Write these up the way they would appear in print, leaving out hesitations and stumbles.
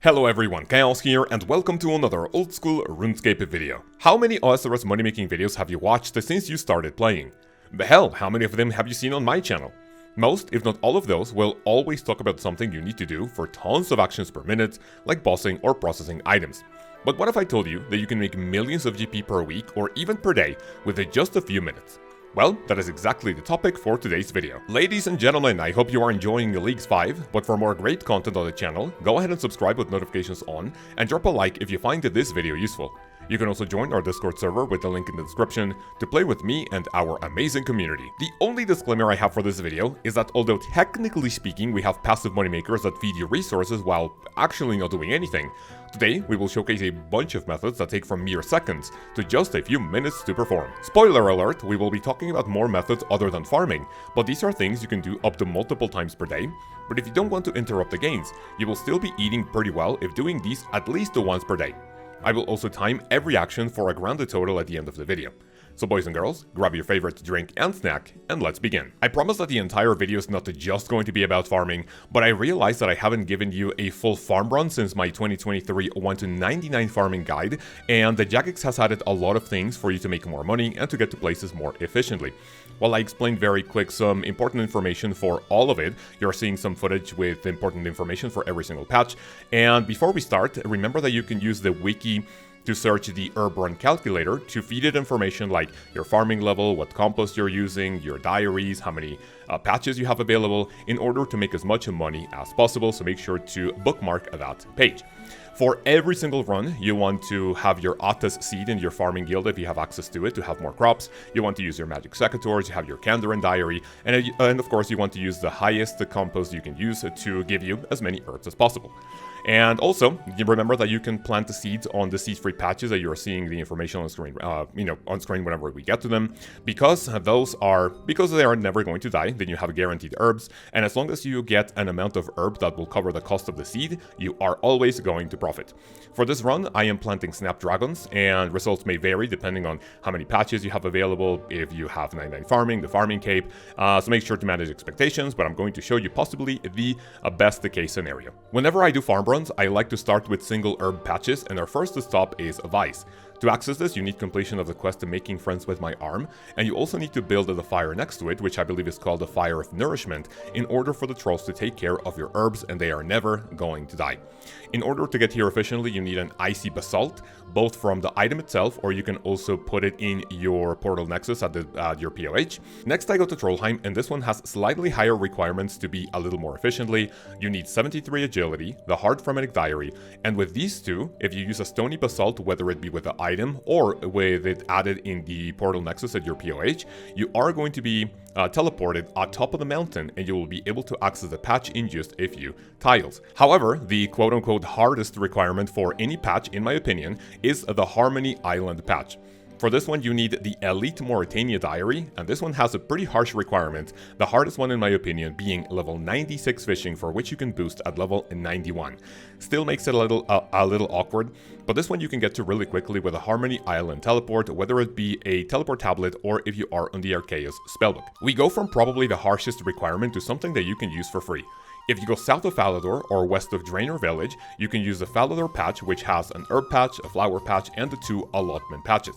Hello everyone, Kaoz here, and welcome to another old school RuneScape video. How many OSRS money making videos have you watched since you started playing? Hell, how many of them have you seen on my channel? Most, if not all of those, will always talk about something you need to do for tons of actions per minute, like bossing or processing items. But what if I told you that you can make millions of GP per week or even per day with just a few minutes? Well, that is exactly the topic for today's video. Ladies and gentlemen, I hope you are enjoying Leagues 5, but for more great content on the channel, go ahead and subscribe with notifications on, and drop a like if you find this video useful. You can also join our Discord server with the link in the description to play with me and our amazing community. The only disclaimer I have for this video is that although technically speaking we have passive moneymakers that feed you resources while actually not doing anything, today we will showcase a bunch of methods that take from mere seconds to just a few minutes to perform. Spoiler alert, we will be talking about more methods other than farming, but these are things you can do up to multiple times per day. But if you don't want to interrupt the gains, you will still be eating pretty well if doing these at least once per day. I will also time every action for a grounded total at the end of the video. So boys and girls, grab your favorite drink and snack, and let's begin. I promise that the entire video is not just going to be about farming, but I realized that I haven't given you a full farm run since my 2023 1 to 99 farming guide, and the Jagex has added a lot of things for you to make more money and to get to places more efficiently. While I explained very quick some important information for all of it, you're seeing some footage with important information for every single patch. And before we start, remember that you can use the wiki to search the herb run calculator to feed it information like your farming level, what compost you're using, your diaries, how many patches you have available in order to make as much money as possible, so make sure to bookmark that page. For every single run, you want to have your Attas seed in your farming guild if you have access to it to have more crops. You want to use your magic secateurs, you have your Kandarin diary, and of course you want to use the highest compost you can use to give you as many herbs as possible. And also, you remember that you can plant the seeds on the seed-free patches that you're seeing the information on screen, on screen whenever we get to them, because they are never going to die. Then you have guaranteed herbs, and as long as you get an amount of herb that will cover the cost of the seed, you are always going to profit. For this run, I am planting snapdragons, and results may vary depending on how many patches you have available, if you have 99 farming, the farming cape, so make sure to manage expectations, but I'm going to show you possibly the best case scenario. Whenever I do farm runs, I like to start with single herb patches, and our first stop is Vice. To access this, you need completion of the quest of making friends with my arm, and you also need to build the fire next to it, which I believe is called the Fire of Nourishment, in order for the trolls to take care of your herbs, and they are never going to die. In order to get here efficiently, you need an Icy Basalt, both from the item itself, or you can also put it in your Portal Nexus at your POH. Next I go to Trollheim, and this one has slightly higher requirements to be a little more efficiently. You need 73 agility, the Hard Frenetic Diary, and with these two, if you use a Stony Basalt, whether it be with the item or with it added in the Portal Nexus at your POH, you are going to be teleported on top of the mountain, and you will be able to access the patch in just a few tiles. However, the quote-unquote hardest requirement for any patch, in my opinion, is the Harmony Island patch. For this one, you need the Elite Mauritania Diary, and this one has a pretty harsh requirement, the hardest one in my opinion being level 96 fishing, for which you can boost at level 91. Still makes it a little awkward, but this one you can get to really quickly with a Harmony Island teleport, whether it be a teleport tablet or if you are on the Kaoz spellbook. We go from probably the harshest requirement to something that you can use for free. If you go south of Falador or west of Draenor Village, you can use the Falador patch, which has an herb patch, a flower patch, and the 2 allotment patches.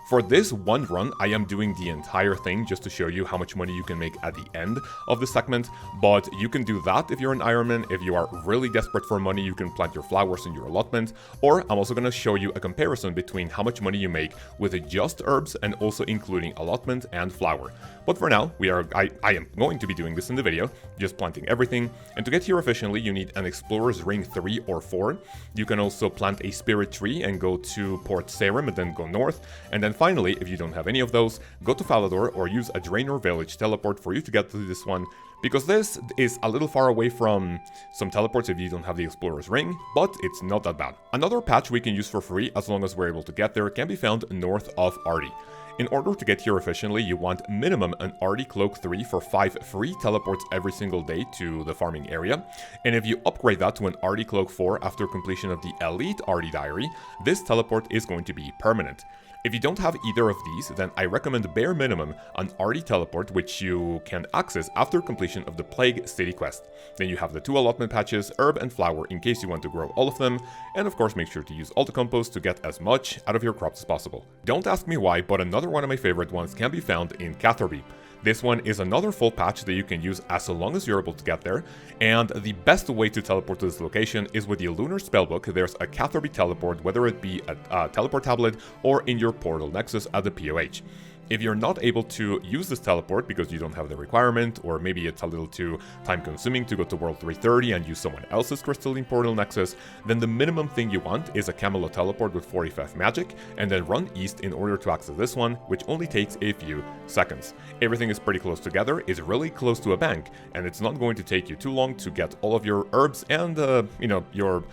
For this one run, I am doing the entire thing just to show you how much money you can make at the end of the segment, but you can do that if you're an Ironman. If you are really desperate for money, you can plant your flowers in your allotment, or I'm also going to show you a comparison between how much money you make with just herbs and also including allotment and flower. But for now, I am going to be doing this in the video, just planting everything, and to get here efficiently, you need an Explorer's Ring 3 or 4. You can also plant a Spirit Tree and go to Port Sarim and then go north, and then finally, if you don't have any of those, go to Falador or use a Draenor Village teleport for you to get to this one, because this is a little far away from some teleports if you don't have the Explorer's Ring, but it's not that bad. Another patch we can use for free, as long as we're able to get there, can be found north of Ardi. In order to get here efficiently, you want minimum an Ardi Cloak 3 for 5 free teleports every single day to the farming area, and if you upgrade that to an Ardi Cloak 4 after completion of the Elite Ardi Diary, this teleport is going to be permanent. If you don't have either of these, then I recommend bare minimum an Arty teleport, which you can access after completion of the Plague City quest. Then you have the 2 allotment patches, herb and flower in case you want to grow all of them, and of course make sure to use all the compost to get as much out of your crops as possible. Don't ask me why, but another one of my favorite ones can be found in Catherby. This one is another full patch that you can use as long as you're able to get there, and the best way to teleport to this location is with the Lunar Spellbook. There's a Catherby teleport, whether it be a teleport tablet or in your portal nexus at the POH. If you're not able to use this teleport because you don't have the requirement, or maybe it's a little too time consuming to go to World 330 and use someone else's crystalline portal nexus, then the minimum thing you want is a Camelot teleport with 45 magic, and then run east in order to access this one, which only takes a few seconds. Everything is pretty close together, it's really close to a bank, and it's not going to take you too long to get all of your herbs and, your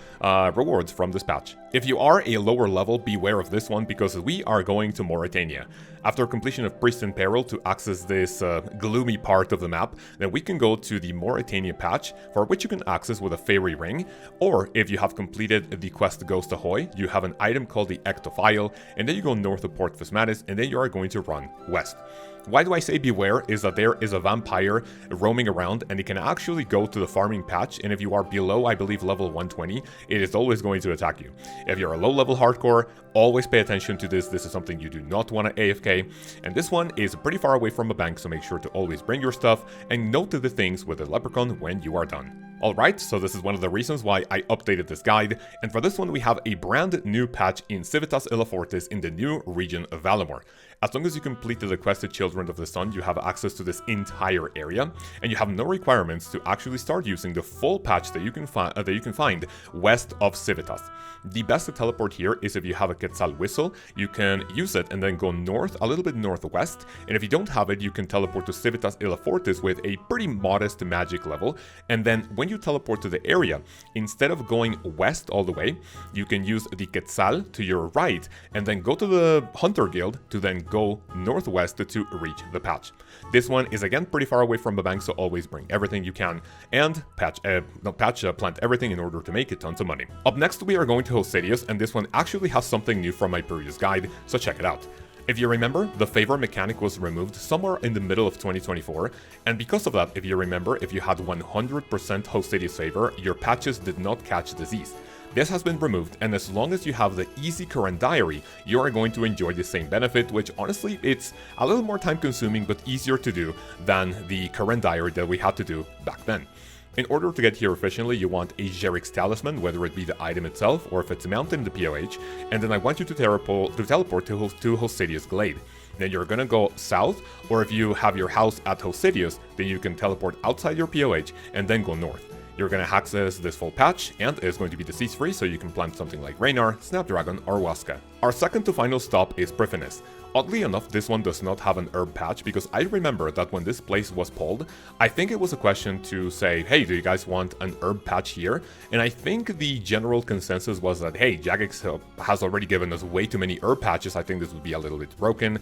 rewards from this patch. If you are a lower level, beware of this one because we are going to Mauritania. After completion of Priest in Peril to access this gloomy part of the map, then we can go to the Mauritania patch, for which you can access with a fairy ring, or if you have completed the quest Ghost Ahoy, you have an item called the Ectophile, and then you go north of Port Phasmatis, and then you are going to run west. Why do I say beware is that there is a vampire roaming around and it can actually go to the farming patch, and if you are below, I believe, level 120, it is always going to attack you. If you're a low level hardcore, always pay attention to this. This is something you do not want to AFK, and this one is pretty far away from a bank, so make sure to always bring your stuff and note the things with the leprechaun when you are done. Alright, so this is one of the reasons why I updated this guide, and for this one we have a brand new patch in Civitas Illafortis in the new region of Valamor. As long as you completed the quest of Children of the Sun, you have access to this entire area, and you have no requirements to actually start using the full patch that you can find west of Civitas. The best to teleport here is if you have a Quetzal Whistle, you can use it and then go north, a little bit northwest, and if you don't have it, you can teleport to Civitas Illafortis with a pretty modest magic level, and then when you teleport to the area, instead of going west all the way, you can use the Quetzal to your right, and then go to the Hunter Guild to then go northwest to reach the patch. This one is again pretty far away from the bank, so always bring everything you can, and plant everything in order to make it tons of money. Up next we are going to Hosidius, and this one actually has something new from my previous guide, so check it out. If you remember, the favor mechanic was removed somewhere in the middle of 2024, and because of that, if you remember, if you had 100% Hosidius favor, your patches did not catch disease. This has been removed, and as long as you have the easy current diary, you are going to enjoy the same benefit, which honestly, it's a little more time consuming but easier to do than the current diary that we had to do back then. In order to get here efficiently, you want a Jerik's Talisman, whether it be the item itself or if it's mounted in the POH, and then I want you to teleport to Hosidius Glade. Then you're gonna go south, or if you have your house at Hosidius, then you can teleport outside your POH and then go north. You're gonna access this full patch, and it's going to be disease free, so you can plant something like Raynar, Snapdragon, or Waska. Our second to final stop is Prifinis. Oddly enough, this one does not have an herb patch, because I remember that when this place was pulled, I think it was a question to say, hey, do you guys want an herb patch here? And I think the general consensus was that, hey, Jagex has already given us way too many herb patches, I think this would be a little bit broken.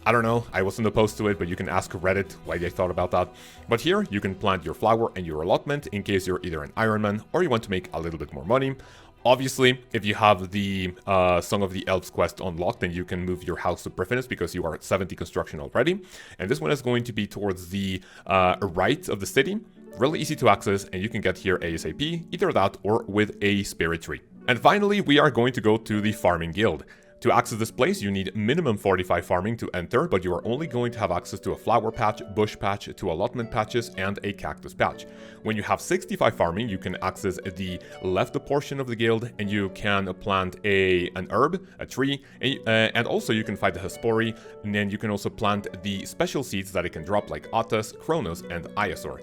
I don't know, I wasn't opposed to it, but you can ask Reddit why they thought about that. But here, you can plant your flower and your allotment in case you're either an Ironman or you want to make a little bit more money. Obviously, if you have the Song of the Elves quest unlocked, then you can move your house to Prifinis because you are at 70 construction already. And this one is going to be towards the right of the city. Really easy to access, and you can get here ASAP, either that or with a spirit tree. And finally, we are going to go to the Farming Guild. To access this place, you need minimum 45 farming to enter, but you are only going to have access to a flower patch, bush patch, 2 allotment patches, and a cactus patch. When you have 65 farming, you can access the left portion of the guild, and you can plant an herb, a tree, and also you can find the Hespori, and then you can also plant the special seeds that it can drop, like Atas, Kronos, and Iasor.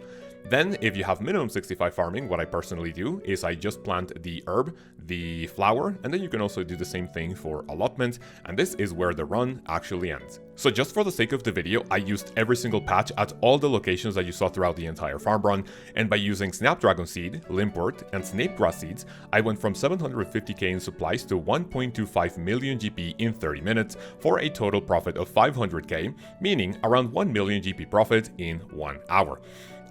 Then, if you have minimum 65 farming, what I personally do is I just plant the herb, the flower, and then you can also do the same thing for allotment, and this is where the run actually ends. So just for the sake of the video, I used every single patch at all the locations that you saw throughout the entire farm run, and by using Snapdragon Seed, Limpwort, and Snapegrass Seeds, I went from 750k in supplies to 1.25 million GP in 30 minutes, for a total profit of 500k, meaning around 1 million GP profit in 1 hour.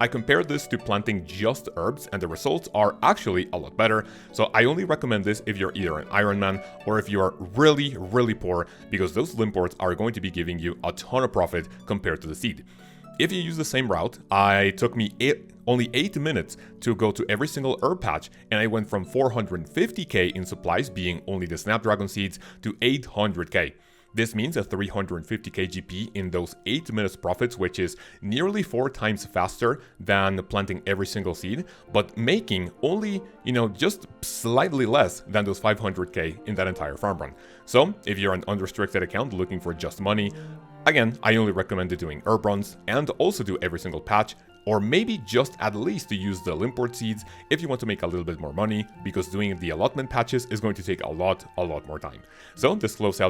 I compared this to planting just herbs and the results are actually a lot better, so I only recommend this if you're either an Iron Man or if you are really poor, because those limports are going to be giving you a ton of profit compared to the seed. If you use the same route, it took me only 8 minutes to go to every single herb patch, and I went from 450k in supplies being only the Snapdragon seeds to 800k. This means a 350k GP in those 8 minutes profits, which is nearly 4 times faster than planting every single seed, but making only, just slightly less than those 500k in that entire farm run. So if you're an unrestricted account looking for just money, again, I only recommend doing herb runs and also do every single patch, or maybe just at least to use the limport seeds if you want to make a little bit more money, because doing the allotment patches is going to take a lot more time. So this closes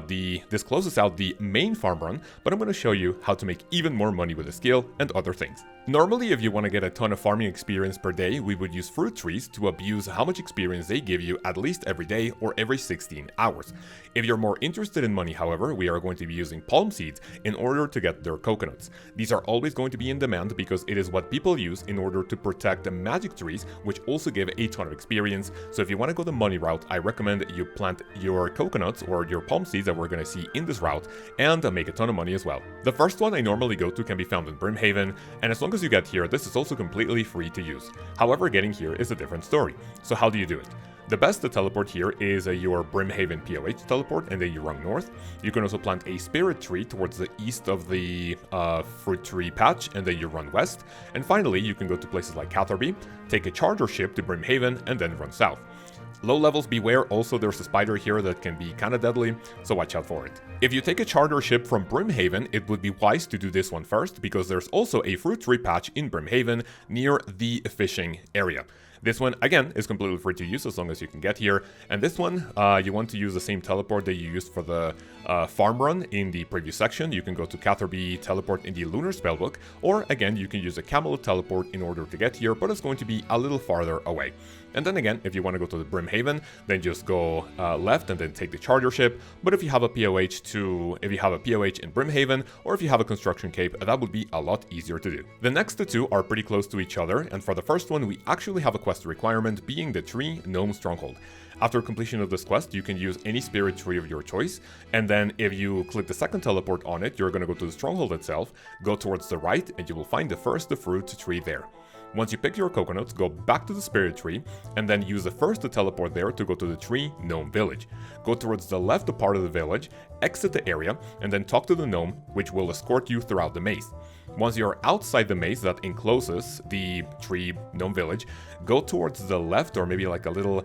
out the main farm run, but I'm going to show you how to make even more money with the skill and other things. Normally, if you want to get a ton of farming experience per day, we would use fruit trees to abuse how much experience they give you at least every day or every 16 hours. If you're more interested in money, however, we are going to be using palm seeds in order to get their coconuts. These are always going to be in demand because it is what people use in order to protect the magic trees, which also give a ton of experience. So if you want to go the money route, I recommend you plant your coconuts or your palm seeds that we're going to see in this route and make a ton of money as well. The first one I normally go to can be found in Brimhaven, and as long as you get here, this is also completely free to use. However, getting here is a different story. So how do you do it? The best to teleport here is your Brimhaven POH teleport, and then you run north. You can also plant a spirit tree towards the east of the fruit tree patch, and then you run west. And finally, you can go to places like Catherby, take a charger ship to Brimhaven, and then run south. Low levels beware, also there's a spider here that can be kinda deadly, so watch out for it. If you take a charter ship from Brimhaven, it would be wise to do this one first, because there's also a fruit tree patch in Brimhaven near the fishing area. This one, again, is completely free to use as long as you can get here. And this one, you want to use the same teleport that you used for the farm run in the previous section. You can go to Catherby teleport in the Lunar Spellbook, or again, you can use a Camelot teleport in order to get here, but it's going to be a little farther away. And then again, if you want to go to the Brimhaven, then just go left and then take the charger ship. But if you have a POH in Brimhaven, or if you have a construction cape, that would be a lot easier to do. The next two are pretty close to each other, and for the first one, we actually have a quest requirement, being the Tree Gnome Stronghold. After completion of this quest, you can use any spirit tree of your choice, and then if you click the second teleport on it, you're going to go to the stronghold itself, go towards the right, and you will find the first fruit tree there. Once you pick your coconuts, go back to the spirit tree, and then use the first to teleport there to go to the Tree Gnome Village. Go towards the left part of the village, exit the area, and then talk to the gnome, which will escort you throughout the maze. Once you're outside the maze that encloses the Tree Gnome Village, go towards the left, or maybe like a little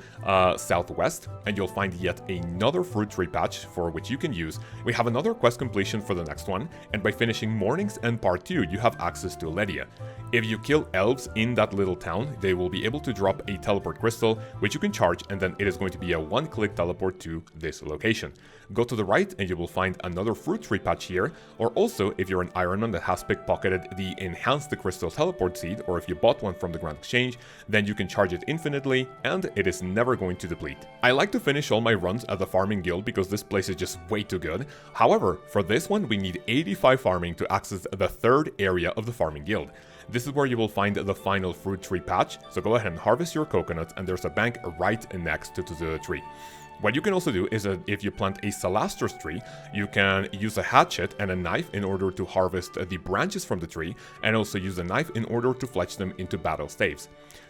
southwest, and you'll find yet another fruit tree patch for which you can use. We have another quest completion for the next one, and by finishing Mornings and Part 2, you have access to Ledia. If you kill elves in that little town, they will be able to drop a teleport crystal, which you can charge, and then it is going to be a one-click teleport to this location. Go to the right, and you will find another fruit tree patch here, or also, if you're an Ironman that has pickpocketed the Enhanced Crystal Teleport Seed, or if you bought one from the Grand Exchange, then you can charge it infinitely, and it is never going to deplete. I like to finish all my runs at the Farming Guild because this place is just way too good. However, for this one, we need 85 farming to access the third area of the Farming Guild. This is where you will find the final fruit tree patch, so go ahead and harvest your coconuts, and there's a bank right next to the tree. What you can also do is that if you plant a Celastros tree, you can use a hatchet and a knife in order to harvest the branches from the tree, and also use a knife in order to fletch them into Battlestaves.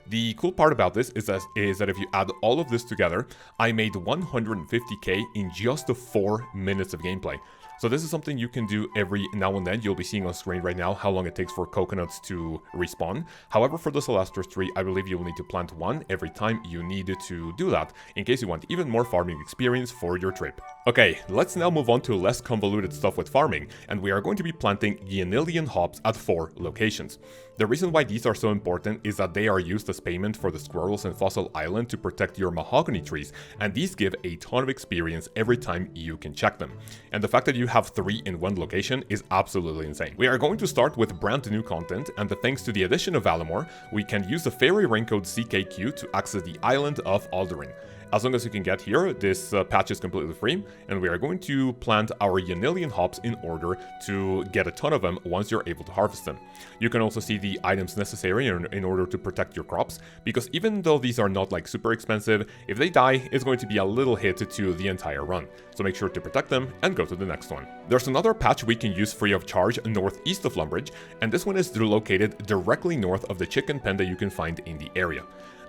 The cool part about this is that if you add all of this together, I made 150k in just 4 minutes of gameplay. So this is something you can do every now and then. You'll be seeing on screen right now how long it takes for coconuts to respawn. However, for the Celastros tree, I believe you will need to plant one every time you need to do that, in case you want even more farming experience for your trip. Okay, let's now move on to less convoluted stuff with farming, and we are going to be planting Guianillion hops at 4 locations. The reason why these are so important is that they are used as payment for the squirrels in Fossil Island to protect your mahogany trees, and these give a ton of experience every time you can check them. And the fact that you have 3 in one location is absolutely insane. We are going to start with brand new content, and thanks to the addition of Valimor, we can use the Fairy Raincoat CKQ to access the island of Aldurin. As long as you can get here, this patch is completely free, and we are going to plant our Yanilian hops in order to get a ton of them once you're able to harvest them. You can also see the items necessary in order to protect your crops, because even though these are not like super expensive, if they die, it's going to be a little hit to the entire run. So make sure to protect them and go to the next one. There's another patch we can use free of charge northeast of Lumbridge, and this one is located directly north of the chicken pen that you can find in the area.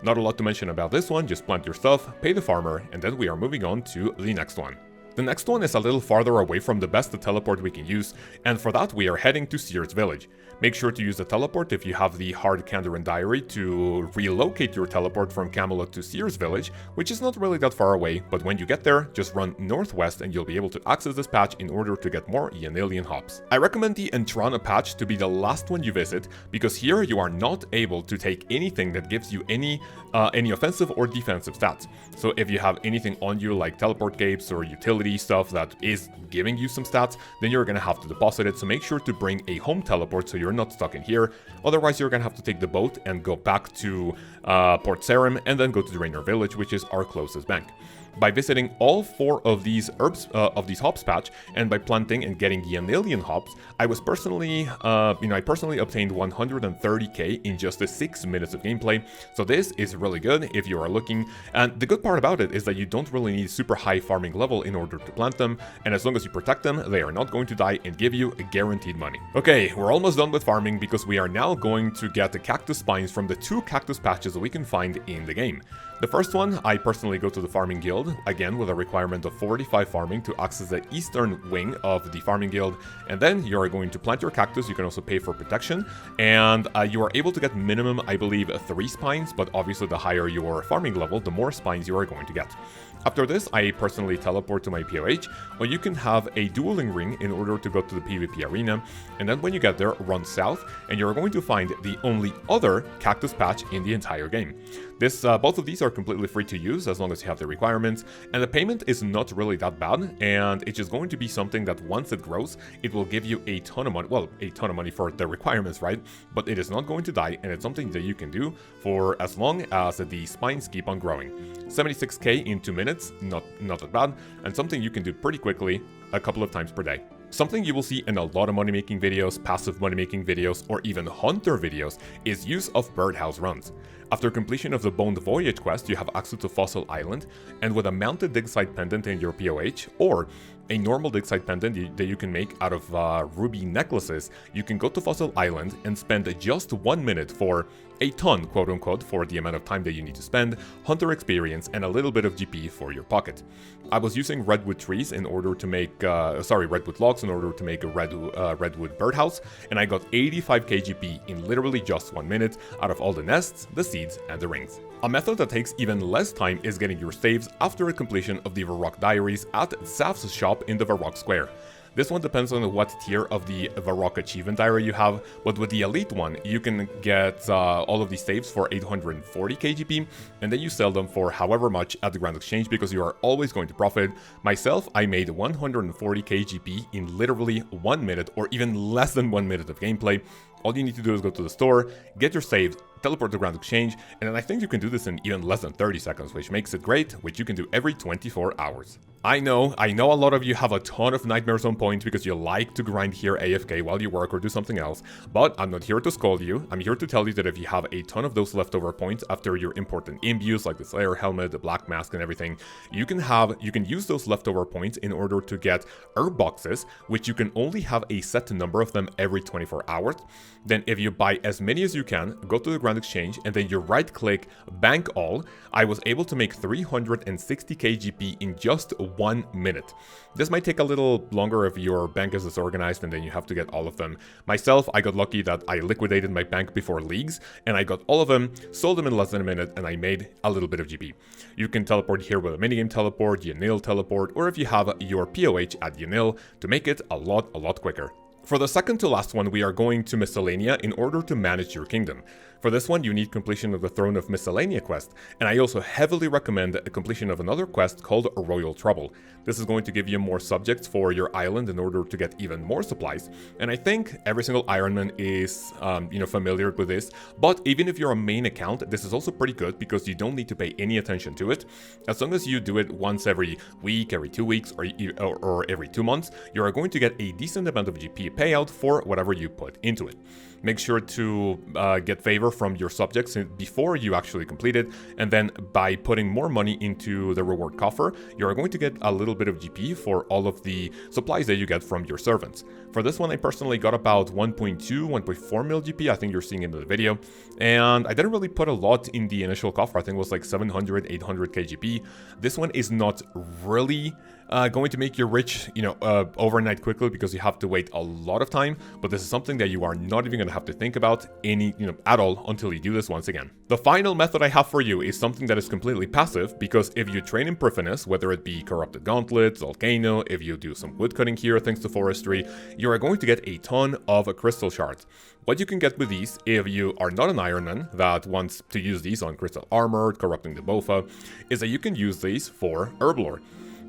Not a lot to mention about this one, just plant your stuff, pay the farmer, and then we are moving on to the next one. The next one is a little farther away from the best teleport we can use, and for that we are heading to Shards village. Make sure to use the teleport if you have the hard Kandarin diary to relocate your teleport from Camelot to Shards village, which is not really that far away, but when you get there, just run northwest and you'll be able to access this patch in order to get more Yanilian hops. I recommend the Entrana patch to be the last one you visit, because here you are not able to take anything that gives you any offensive or defensive stats. So if you have anything on you like teleport capes or utility stuff that is giving you some stats, then you're gonna have to deposit it, so make sure to bring a home teleport so you're not stuck in here. Otherwise you're gonna have to take the boat and go back to Port Sarim and then go to the Rainer village, which is our closest bank. By visiting all 4 of these hops patch, and by planting and getting Yanilian hops, I personally obtained 130k in just 6 minutes of gameplay. So this is really good if you are looking, and the good part about it is that you don't really need super high farming level in order to plant them, and as long as you protect them, they are not going to die and give you guaranteed money. Okay, we're almost done with farming because we are now going to get the cactus spines from the 2 cactus patches that we can find in the game. The first one, I personally go to the farming guild, again with a requirement of 45 farming to access the eastern wing of the farming guild, and then you are going to plant your cactus. You can also pay for protection, and you are able to get minimum, I believe, 3 spines, but obviously the higher your farming level, the more spines you are going to get. After this, I personally teleport to my POH, or you can have a dueling ring in order to go to the PvP arena, and then when you get there, run south, and you're going to find the only other cactus patch in the entire game. Both of these are completely free to use as long as you have the requirements, and the payment is not really that bad, and it's just going to be something that once it grows, it will give you a ton of money, well, a ton of money for the requirements, right? But it is not going to die, and it's something that you can do for as long as the spines keep on growing. 76k in 2 minutes, not that bad, and something you can do pretty quickly, a couple of times per day. Something you will see in a lot of money-making videos, passive money-making videos, or even hunter videos is use of birdhouse runs. After completion of the Boned Voyage quest, you have access to Fossil Island, and with a mounted dig site pendant in your POH, or a normal dig site pendant that you can make out of ruby necklaces, you can go to Fossil Island and spend just 1 minute for a ton, quote-unquote, for the amount of time that you need to spend, hunter experience, and a little bit of GP for your pocket. I was using redwood trees in order to make, redwood logs in order to make a redwood birdhouse, and I got 85k GP in literally just 1 minute out of all the nests, the seeds, and the rings. A method that takes even less time is getting your staves after a completion of the Varrock diaries at Saf's shop in the Varrock Square. This one depends on what tier of the Varrock achievement diary you have, but with the elite one, you can get all of these staves for 840 KGP, and then you sell them for however much at the Grand Exchange because you are always going to profit. Myself, I made 140 KGP in literally 1 minute or even less than 1 minute of gameplay. All you need to do is go to the store, get your saves, teleport to Grand Exchange, and then I think you can do this in even less than 30 seconds, which makes it great, which you can do every 24 hours. I know a lot of you have a ton of Nightmare Zone points because you like to grind here AFK while you work or do something else, but I'm not here to scold you. I'm here to tell you that if you have a ton of those leftover points after your important imbues like the Slayer helmet, the Black Mask, and everything, you can use those leftover points in order to get herb boxes, which you can only have a set number of them every 24 hours. Then if you buy as many as you can, go to the Grand Exchange, and then you right click bank all. I was able to make 360 KGP in just 1 minute. This might take a little longer if your bank is disorganized and then you have to get all of them. Myself, I got lucky that I liquidated my bank before leagues, and I got all of them, sold them in less than a minute, and I made a little bit of GP. You can teleport here with a minigame teleport, Yanil teleport, or if you have your POH at Yanil to make it a lot quicker. For the second to last one, we are going to Miscellania in order to manage your kingdom. For this one, you need completion of the Throne of Miscellania quest, and I also heavily recommend the completion of another quest called Royal Trouble. This is going to give you more subjects for your island in order to get even more supplies, and I think every single Ironman is, familiar with this, but even if you're a main account, this is also pretty good because you don't need to pay any attention to it. As long as you do it once every week, every 2 weeks, or every 2 months, you are going to get a decent amount of GP payout for whatever you put into it. Make sure to get favor from your subjects before you actually complete it, and then by putting more money into the reward coffer, you're going to get a little bit of GP for all of the supplies that you get from your servants. For this one, I personally got about 1.2, 1.4 mil GP, I think you're seeing in the video, and I didn't really put a lot in the initial coffer. I think it was like 700, 800k GP. This one is not really going to make you rich, overnight quickly because you have to wait a lot of time, but this is something that you are not even going to have to think about at all until you do this once again. The final method I have for you is something that is completely passive, because if you train in Priffiness, whether it be Corrupted Gauntlets, Volcano, if you do some woodcutting here thanks to Forestry, you are going to get a ton of crystal shards. What you can get with these, if you are not an Ironman that wants to use these on Crystal Armor, Corrupting the Bofa, is that you can use these for Herblore.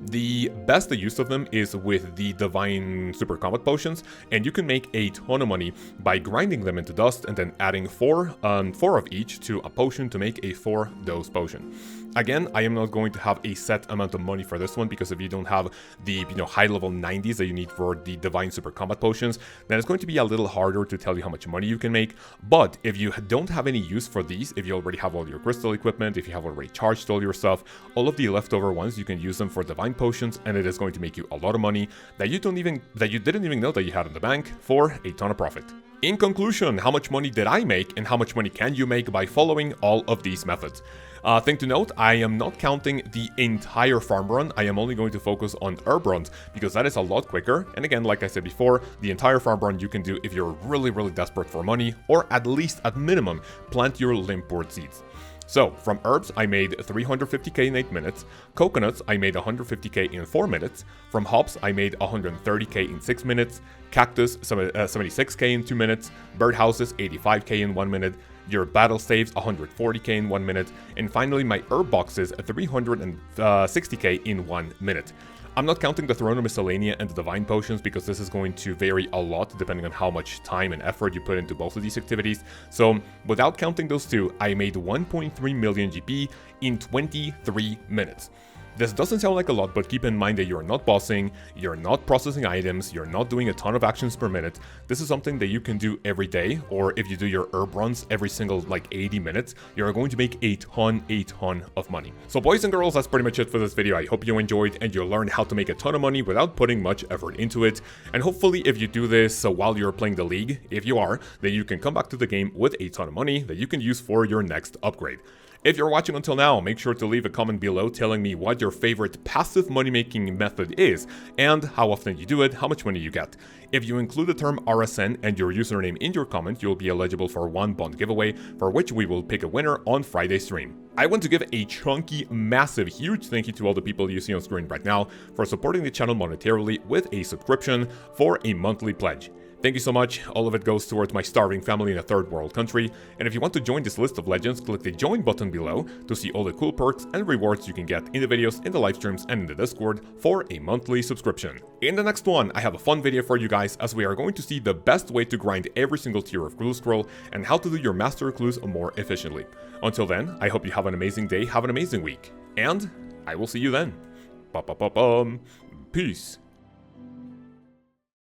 The best use of them is with the Divine Super Combat Potions, and you can make a ton of money by grinding them into dust and then adding 4 of each to a potion to make a 4-dose potion. Again, I am not going to have a set amount of money for this one, because if you don't have the high level 90s that you need for the Divine Super Combat Potions, then it's going to be a little harder to tell you how much money you can make. But if you don't have any use for these, if you already have all your crystal equipment, if you have already charged all your stuff, all of the leftover ones, you can use them for Divine Potions, and it is going to make you a lot of money that you didn't even know that you had in the bank, for a ton of profit. In conclusion, how much money did I make, and how much money can you make by following all of these methods? Thing to note, I am not counting the entire farm run. I am only going to focus on herb runs, because that is a lot quicker. And again, like I said before, the entire farm run you can do if you're really, really desperate for money, or at least at minimum, plant your limpwort seeds. So, from herbs, I made 350k in 8 minutes, coconuts, I made 150k in 4 minutes, from hops, I made 130k in 6 minutes, cactus, 76k in 2 minutes, birdhouses, 85k in 1 minute, your Battlestaves, 140k in 1 minute, and finally my herb boxes, 360k in 1 minute. I'm not counting the Throne of Miscellania and the Divine Potions, because this is going to vary a lot depending on how much time and effort you put into both of these activities. So without counting those two, I made 1.3 million GP in 23 minutes. This doesn't sound like a lot, but keep in mind that you're not bossing, you're not processing items, you're not doing a ton of actions per minute. This is something that you can do every day, or if you do your herb runs every single 80 minutes, you're going to make a ton of money. So boys and girls, that's pretty much it for this video. I hope you enjoyed and you learned how to make a ton of money without putting much effort into it. And hopefully if you do this while you're playing the league, if you are, then you can come back to the game with a ton of money that you can use for your next upgrade. If you're watching until now, make sure to leave a comment below telling me what your favorite passive money-making method is, and how often you do it, how much money you get. If you include the term RSN and your username in your comment, you'll be eligible for one bond giveaway, for which we will pick a winner on Friday's stream. I want to give a chunky, massive, huge thank you to all the people you see on screen right now for supporting the channel monetarily with a subscription for a monthly pledge. Thank you so much. All of it goes towards my starving family in a third world country. And if you want to join this list of legends, click the join button below to see all the cool perks and rewards you can get in the videos, in the live streams, and in the Discord for a monthly subscription. In the next one, I have a fun video for you guys, as we are going to see the best way to grind every single tier of Clue Scroll and how to do your master clues more efficiently. Until then, I hope you have an amazing day, have an amazing week, and I will see you then. Peace.